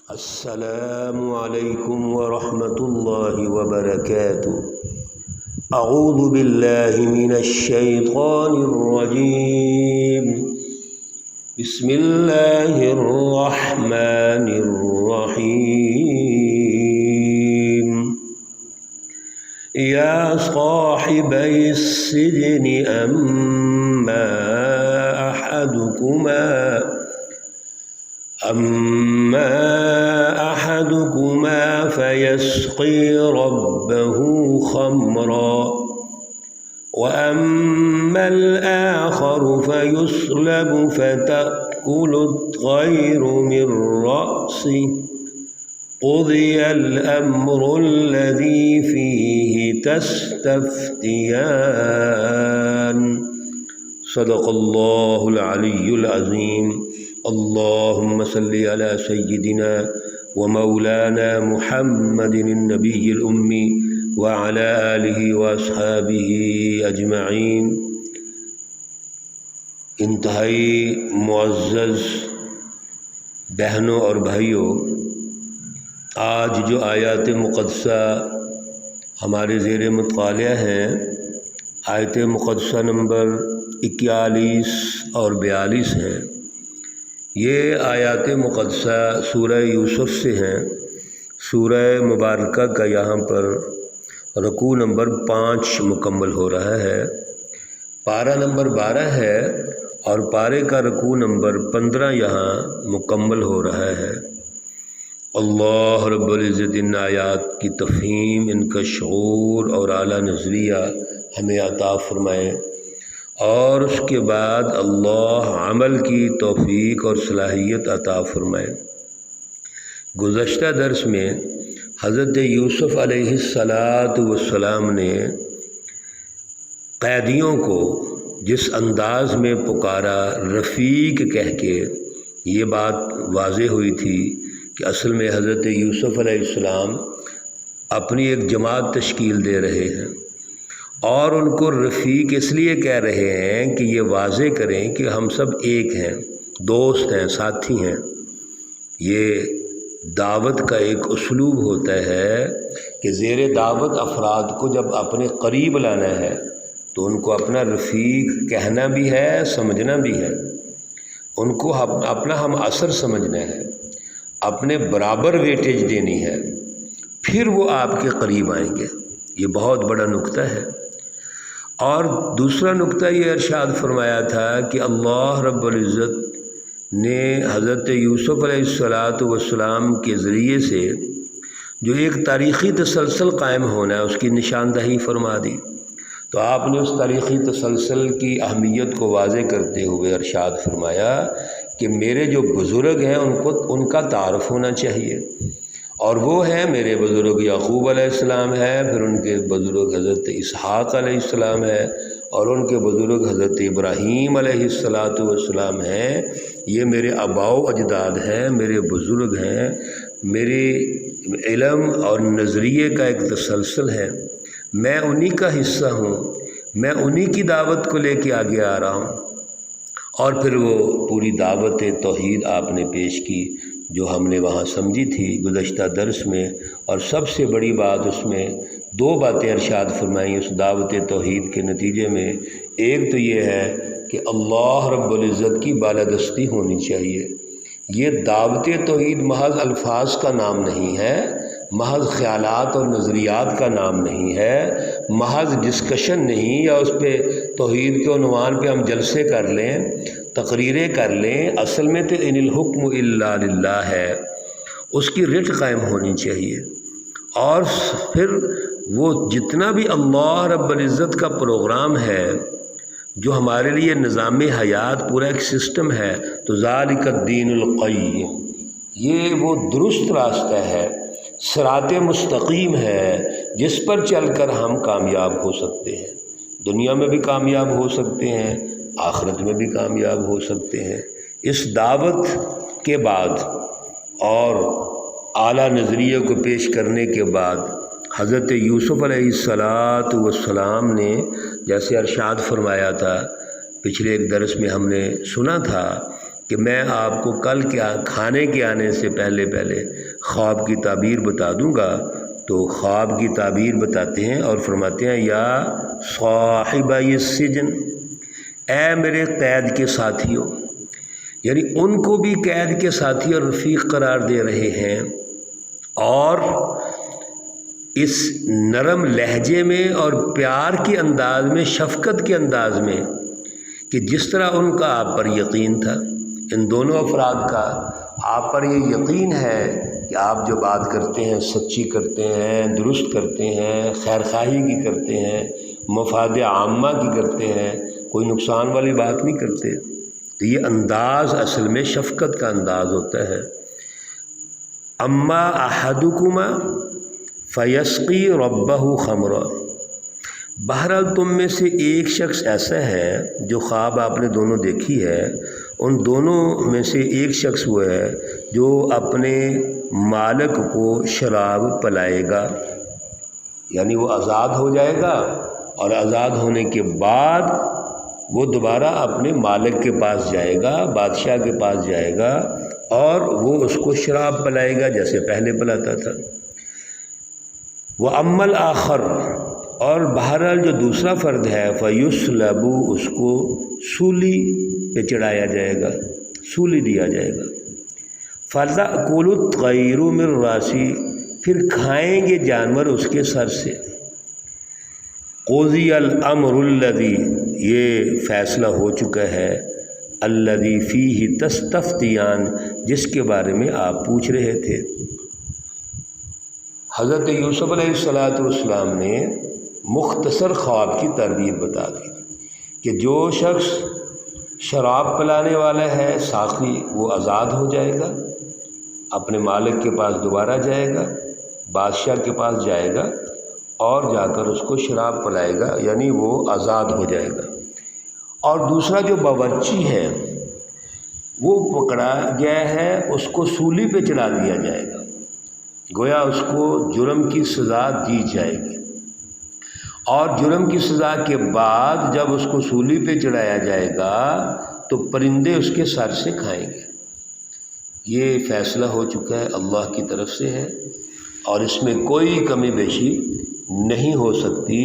السلام علیکم ورحمۃ اللہ وبرکاتہ۔ اعوذ باللہ من الشیطان الرجیم، بسم اللہ الرحمن الرحیم۔ یا صاحبی السجن اما احدكما فيسقي ربه خمرا واما الاخر فيصلب فتأكل الطير من رأسه قضي الامر الذي فيه تستفتيان۔ صدق اللہ العلی العظیم۔ اللہم صلی علی سیدنا ومولانا محمد النبی الامی وعلی آلہ واصحابہ اجمعین۔ انتہائی معزز بہنوں اور بھائیوں، آج جو آیات مقدسہ ہمارے زیر مطالعہ ہیں، آیت مقدسہ نمبر 41 اور 42 ہیں۔ یہ آیات مقدسہ سورہ یوسف سے ہیں۔ سورہ مبارکہ کا یہاں پر رکوع نمبر 5 مکمل ہو رہا ہے، پارہ نمبر 12 ہے اور پارے کا رکوع نمبر 15 یہاں مکمل ہو رہا ہے۔ اللہ رب العزت ان آیات کی تفہیم، ان کا شعور اور اعلیٰ نظریہ ہمیں عطا فرمائے، اور اس کے بعد اللہ عمل کی توفیق اور صلاحیت عطا فرمائے۔ گزشتہ درس میں حضرت یوسف علیہ السلام نے قیدیوں کو جس انداز میں پکارا رفیق کہہ کے، یہ بات واضح ہوئی تھی کہ اصل میں حضرت یوسف علیہ السلام اپنی ایک جماعت تشکیل دے رہے ہیں، اور ان کو رفیق اس لیے کہہ رہے ہیں کہ یہ واضح کریں کہ ہم سب ایک ہیں، دوست ہیں، ساتھی ہیں۔ یہ دعوت کا ایک اسلوب ہوتا ہے کہ زیر دعوت افراد کو جب اپنے قریب لانا ہے تو ان کو اپنا رفیق کہنا بھی ہے، سمجھنا بھی ہے، ان کو اپنا ہم اثر سمجھنا ہے، اپنے برابر ویٹیج دینی ہے، پھر وہ آپ کے قریب آئیں گے۔ یہ بہت بڑا نکتہ ہے۔ اور دوسرا نکتہ یہ ارشاد فرمایا تھا کہ اللہ رب العزت نے حضرت یوسف علیہ السلام کے ذریعے سے جو ایک تاریخی تسلسل قائم ہونا ہے اس کی نشاندہی فرما دی، تو آپ نے اس تاریخی تسلسل کی اہمیت کو واضح کرتے ہوئے ارشاد فرمایا کہ میرے جو بزرگ ہیں ان کا تعارف ہونا چاہیے، اور وہ ہیں میرے بزرگ یعقوب علیہ السلام ہے، پھر ان کے بزرگ حضرت اسحاق علیہ السلام ہے، اور ان کے بزرگ حضرت ابراہیم علیہ السلام ہیں۔ یہ میرے آباء و اجداد ہیں، میرے بزرگ ہیں، میرے علم اور نظریے کا ایک تسلسل ہے، میں انہی کا حصہ ہوں، میں انہی کی دعوت کو لے کے آگے آ رہا ہوں۔ اور پھر وہ پوری دعوت توحید آپ نے پیش کی جو ہم نے وہاں سمجھی تھی گزشتہ درس میں، اور سب سے بڑی بات اس میں 2 باتیں ارشاد فرمائیں اس دعوت توحید کے نتیجے میں۔ ایک تو یہ ہے کہ اللہ رب العزت کی بالادستی ہونی چاہیے۔ یہ دعوت توحید محض الفاظ کا نام نہیں ہے، محض خیالات اور نظریات کا نام نہیں ہے، محض ڈسکشن نہیں، یا اس پہ توحید کے عنوان پہ ہم جلسے کر لیں، تقریریں کر لیں۔ اصل میں تو ان الحکم الا للہ ہے، اس کی رٹ قائم ہونی چاہیے۔ اور پھر وہ جتنا بھی اللہ رب العزت کا پروگرام ہے، جو ہمارے لیے نظام حیات پورا ایک سسٹم ہے، تو ذالک الدین القیم، یہ وہ درست راستہ ہے، صراط مستقیم ہے، جس پر چل کر ہم کامیاب ہو سکتے ہیں، دنیا میں بھی کامیاب ہو سکتے ہیں، آخرت میں بھی کامیاب ہو سکتے ہیں۔ اس دعوت کے بعد اور اعلیٰ نظریے کو پیش کرنے کے بعد حضرت یوسف علیہ السلام نے جیسے ارشاد فرمایا تھا، پچھلے ایک درس میں ہم نے سنا تھا کہ کہ میں آپ کو کل کھانے کے آنے سے پہلے خواب کی تعبیر بتا دوں گا۔ تو خواب کی تعبیر بتاتے ہیں اور فرماتے ہیں یا صاحبہ السجن، اے میرے قید کے ساتھیوں، یعنی ان کو بھی قید کے ساتھی اور رفیق قرار دے رہے ہیں، اور اس نرم لہجے میں اور پیار کے انداز میں، شفقت کے انداز میں، کہ جس طرح ان کا آپ پر یقین تھا، ان دونوں افراد کا آپ پر یہ یقین ہے کہ آپ جو بات کرتے ہیں سچی کرتے ہیں، درست کرتے ہیں، خیر خواہی کی کرتے ہیں، مفاد عامہ کی کرتے ہیں، کوئی نقصان والی بات نہیں کرتے۔ تو یہ انداز اصل میں شفقت کا انداز ہوتا ہے۔ اما احدکما فیسقی ربہ خمرا، بہرحال تم میں سے ایک شخص ایسا ہے، جو خواب آپ نے دونوں دیکھی ہے، ان دونوں میں سے ایک شخص وہ ہے جو اپنے مالک کو شراب پلائے گا، یعنی وہ آزاد ہو جائے گا، اور آزاد ہونے کے بعد وہ دوبارہ اپنے مالک کے پاس جائے گا، بادشاہ کے پاس جائے گا، اور وہ اس کو شراب پلائے گا جیسے پہلے پلاتا تھا۔ وَأَمَّا الْآخَرُ، اور بہرحال جو دوسرا فرد ہے، فَيُسْلَبُ، اس کو سولی پہ چڑھایا جائے گا، سولی دیا جائے گا۔ فَتَأْكُلُ الطَّيْرُ مِن رَأْسِهِ، پھر کھائیں گے جانور اس کے سر سے۔ قُضِيَ الْأَمْرُ الَّذِي، یہ فیصلہ ہو چکا ہے، الَّذِي فِيهِ تَسْتَفْتِيَانِ، جس کے بارے میں آپ پوچھ رہے تھے۔ حضرت یوسف علیہ السلام نے مختصر خواب کی ترتیب بتا دی کہ جو شخص شراب پلانے والا ہے، ساقی، وہ آزاد ہو جائے گا، اپنے مالک کے پاس دوبارہ جائے گا، بادشاہ کے پاس جائے گا، اور جا کر اس کو شراب پلائے گا، یعنی وہ آزاد ہو جائے گا۔ اور دوسرا جو باورچی ہے وہ پکڑا گیا ہے، اس کو سولی پہ چڑھا دیا جائے گا، گویا اس کو جرم کی سزا دی جائے گی، اور جرم کی سزا کے بعد جب اس کو سولی پہ چڑھایا جائے گا تو پرندے اس کے سر سے کھائیں گے۔ یہ فیصلہ ہو چکا ہے، اللہ کی طرف سے ہے، اور اس میں کوئی کمی بیشی نہیں ہو سکتی،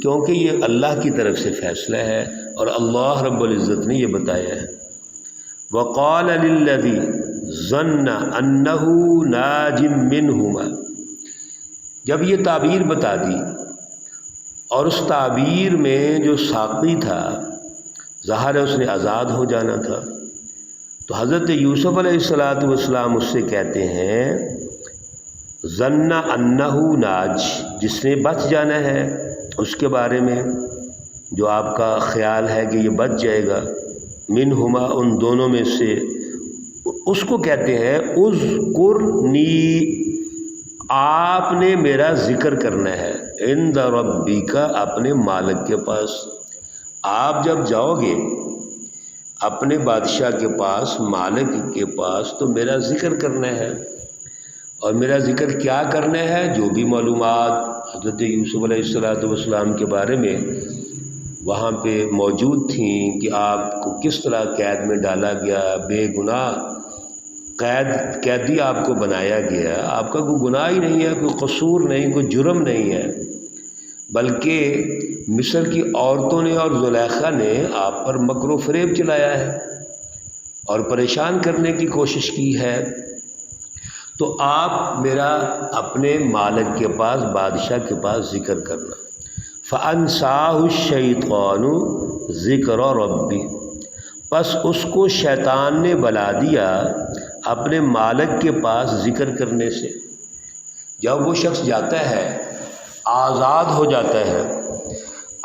کیونکہ یہ اللہ کی طرف سے فیصلہ ہے اور اللہ رب العزت نے یہ بتایا ہے۔ وَقَالَ لِلَّذِي ظَنَّ أَنَّهُ نَاجٍ مِّنْهُمَا، جب یہ تعبیر بتا دی اور اس تعبیر میں جو ساقی تھا ظاہر ہے اس نے آزاد ہو جانا تھا، تو حضرت یوسف علیہ السلام اس سے کہتے ہیں ظن انہ ناج، جس نے بچ جانا ہے، اس کے بارے میں جو آپ کا خیال ہے کہ یہ بچ جائے گا، منہما، ان دونوں میں سے، اس کو کہتے ہیں اذکرنی، آپ نے میرا ذکر کرنا ہے، عند ربک، اپنے مالک کے پاس۔ آپ جب جاؤ گے اپنے بادشاہ کے پاس، مالک کے پاس، تو میرا ذکر کرنا ہے، اور میرا ذکر کیا کرنا ہے؟ جو بھی معلومات حضرت یوسف علیہ السلام کے بارے میں وہاں پہ موجود تھیں، کہ آپ کو کس طرح قید میں ڈالا گیا، بے گناہ قیدی آپ کو بنایا گیا، آپ کا کوئی گناہ ہی نہیں ہے، کوئی قصور نہیں، کوئی جرم نہیں ہے، بلکہ مصر کی عورتوں نے اور زلیخا نے آپ پر مکر و فریب چلایا ہے اور پریشان کرنے کی کوشش کی ہے، تو آپ میرا اپنے مالک کے پاس، بادشاہ کے پاس ذکر کرنا۔ فَأَنْسَاهُ الشَّيْطَانُ ذِكْرَ رَبِّهِ، پس اس کو شیطان نے بلا دیا اپنے مالک کے پاس ذکر کرنے سے۔ جب وہ شخص جاتا ہے، آزاد ہو جاتا ہے،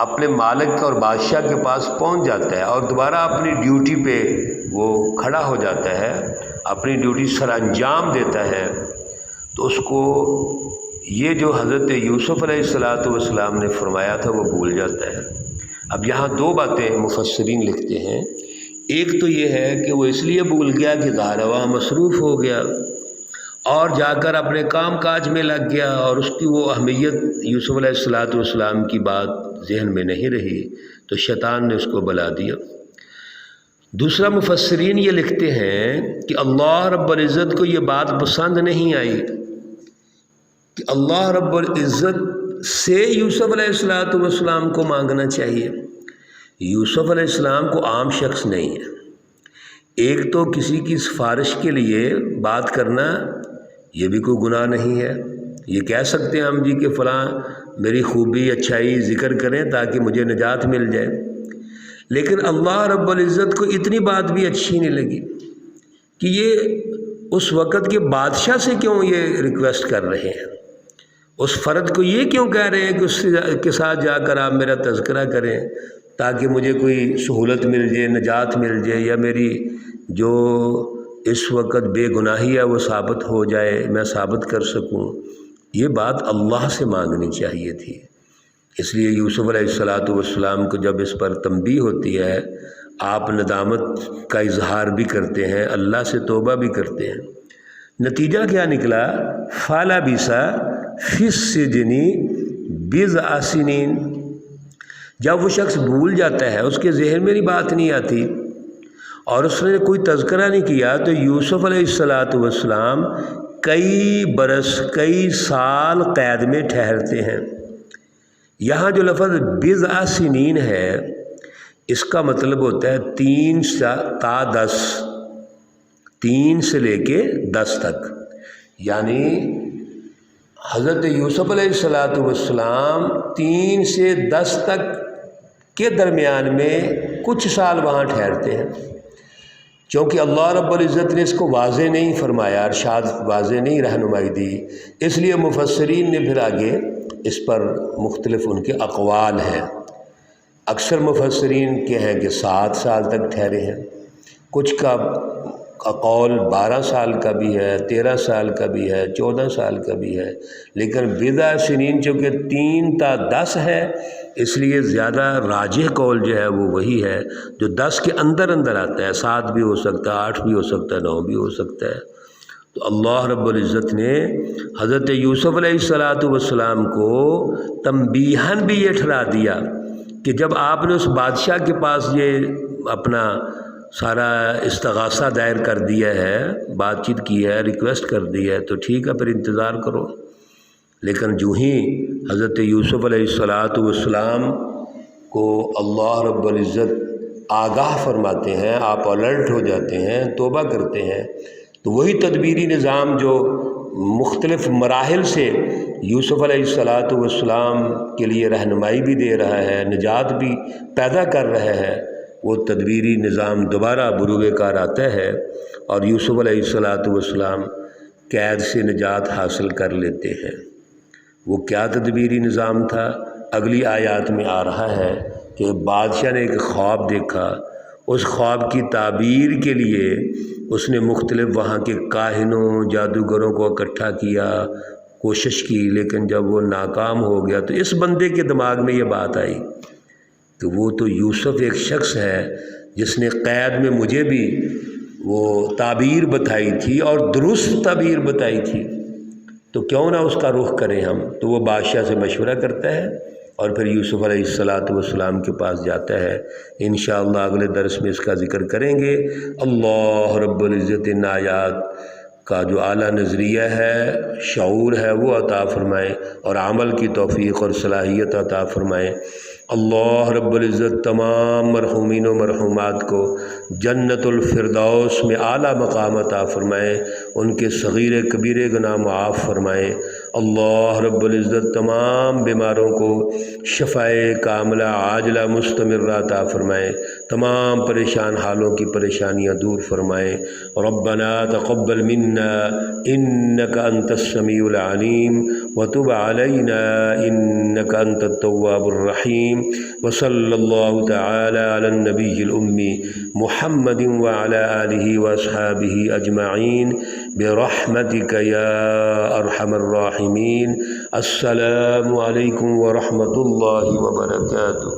اپنے مالک اور بادشاہ کے پاس پہنچ جاتا ہے، اور دوبارہ اپنی ڈیوٹی پہ وہ کھڑا ہو جاتا ہے، اپنی ڈیوٹی سر انجام دیتا ہے، تو اس کو یہ جو حضرت یوسف علیہ السلام نے فرمایا تھا وہ بھول جاتا ہے۔ اب یہاں دو باتیں مفسرین لکھتے ہیں، ایک تو یہ ہے کہ وہ اس لیے بھول گیا کہ ظاہر وہاں مصروف ہو گیا اور جا کر اپنے کام کاج میں لگ گیا، اور اس کی وہ اہمیت یوسف علیہ السلام کی بات ذہن میں نہیں رہی، تو شیطان نے اس کو بلا دیا۔ دوسرا مفسرین یہ لکھتے ہیں کہ اللہ رب العزت کو یہ بات پسند نہیں آئی کہ اللہ رب العزت سے یوسف علیہ السلام کو مانگنا چاہیے۔ یوسف علیہ السلام کو عام شخص نہیں ہے، ایک تو کسی کی سفارش کے لیے بات کرنا یہ بھی کوئی گناہ نہیں ہے، یہ کہہ سکتے ہیں ہم جی کہ فلاں میری خوبی اچھائی ذکر کریں تاکہ مجھے نجات مل جائے، لیکن اللہ رب العزت کو اتنی بات بھی اچھی نہیں لگی کہ یہ اس وقت کے بادشاہ سے کیوں یہ ریکویسٹ کر رہے ہیں، اس فرد کو یہ کیوں کہہ رہے ہیں کہ اس کے ساتھ جا کر آپ میرا تذکرہ کریں تاکہ مجھے کوئی سہولت مل جائے، نجات مل جائے، یا میری جو اس وقت بے گناہی ہے وہ ثابت ہو جائے، میں ثابت کر سکوں۔ یہ بات اللہ سے مانگنی چاہیے تھی۔ اس لیے یوسف علیہ السلام کو جب اس پر تنبیہ ہوتی ہے، آپ ندامت کا اظہار بھی کرتے ہیں، اللہ سے توبہ بھی کرتے ہیں۔ نتیجہ کیا نکلا؟ فَلَبِثَ فِي السِّجْنِ بِضْعَ سِنِينَ۔ جب وہ شخص بھول جاتا ہے، اس کے ذہن میں بات نہیں آتی اور اس نے کوئی تذکرہ نہیں کیا، تو یوسف علیہ السلام کئی برس، کئی سال قید میں ٹھہرتے ہیں۔ یہاں جو لفظ بضع سنین ہے، اس کا مطلب ہوتا ہے 3 تا 10، 3 سے لے کے 10 تک، یعنی حضرت یوسف علیہ السلام 3 سے 10 تک کے درمیان میں کچھ سال وہاں ٹھہرتے ہیں۔ چونکہ اللہ رب العزت نے اس کو واضح نہیں فرمایا، ارشاد واضح نہیں رہنمائی دی، اس لیے مفسرین نے پھر آگے اس پر مختلف ان کے اقوال ہیں۔ اکثر مفسرین کے ہیں کہ 7 سال تک ٹھہرے ہیں، کچھ کا قول 12 سال کا بھی ہے، 13 سال کا بھی ہے، 14 سال کا بھی ہے، لیکن بضع سنین چونکہ 3 تا 10 ہے، اس لیے زیادہ راجح قول جو ہے وہ وہی ہے جو 10 کے اندر اندر آتا ہے، 7 بھی ہو سکتا ہے، 8 بھی ہو سکتا ہے، 9 بھی ہو سکتا ہے۔ تو اللہ رب العزت نے حضرت یوسف علیہ السلام کو تنبیہاً بھی یہ ٹھہرا دیا کہ جب آپ نے اس بادشاہ کے پاس یہ اپنا سارا استغاثہ دائر کر دیا ہے، بات چیت کی ہے، ریکویسٹ کر دی ہے، تو ٹھیک ہے، پھر انتظار کرو۔ لیکن جو ہی حضرت یوسف علیہ السلام کو اللہ رب العزت آگاہ فرماتے ہیں، آپ الرٹ ہو جاتے ہیں، توبہ کرتے ہیں، تو وہی تدبیری نظام جو مختلف مراحل سے یوسف علیہ السلام کے لیے رہنمائی بھی دے رہا ہے، نجات بھی پیدا کر رہا ہے، وہ تدبیری نظام دوبارہ بروئے کار آتا ہے اور یوسف علیہ السلام قید سے نجات حاصل کر لیتے ہیں۔ وہ کیا تدبیری نظام تھا؟ اگلی آیات میں آ رہا ہے کہ بادشاہ نے ایک خواب دیکھا، اس خواب کی تعبیر کے لیے اس نے مختلف وہاں کے کاہنوں، جادوگروں کو اکٹھا کیا، کوشش کی، لیکن جب وہ ناکام ہو گیا تو اس بندے کے دماغ میں یہ بات آئی کہ وہ تو یوسف ایک شخص ہے جس نے قید میں مجھے بھی وہ تعبیر بتائی تھی اور درست تعبیر بتائی تھی، تو کیوں نہ اس کا رخ کریں ہم۔ تو وہ بادشاہ سے مشورہ کرتا ہے اور پھر یوسف علیہ السلام کے پاس جاتا ہے۔ انشاءاللہ اگلے درس میں اس کا ذکر کریں گے۔ اللہ رب العزت ان آیات کا جو اعلیٰ نظریہ ہے، شعور ہے، وہ عطا فرمائے اور عمل کی توفیق اور صلاحیت عطا فرمائے۔ اللہ رب العزت تمام مرحومین و مرحومات کو جنت الفردوس میں اعلیٰ مقام عطا فرمائے، ان کے صغیر کبیرے گناہ معاف فرمائے۔ اللہ رب العزت تمام بیماروں کو شفائے کاملہ عاجلہ مستمرہ عطا فرمائے، تمام پریشان حالوں کی پریشانیاں دور فرمائے۔ ربنا تقبل منا انک انت السمیع العلیم وتب علینا انک انت التواب الرحیم۔ وصلی اللہ تعالی علی النبی الامی محمد وعلی آلہ واصحابہ اجمعین برحمتک یا ارحم الراحمین۔ السلام علیکم ورحمۃ اللہ وبرکاتہ۔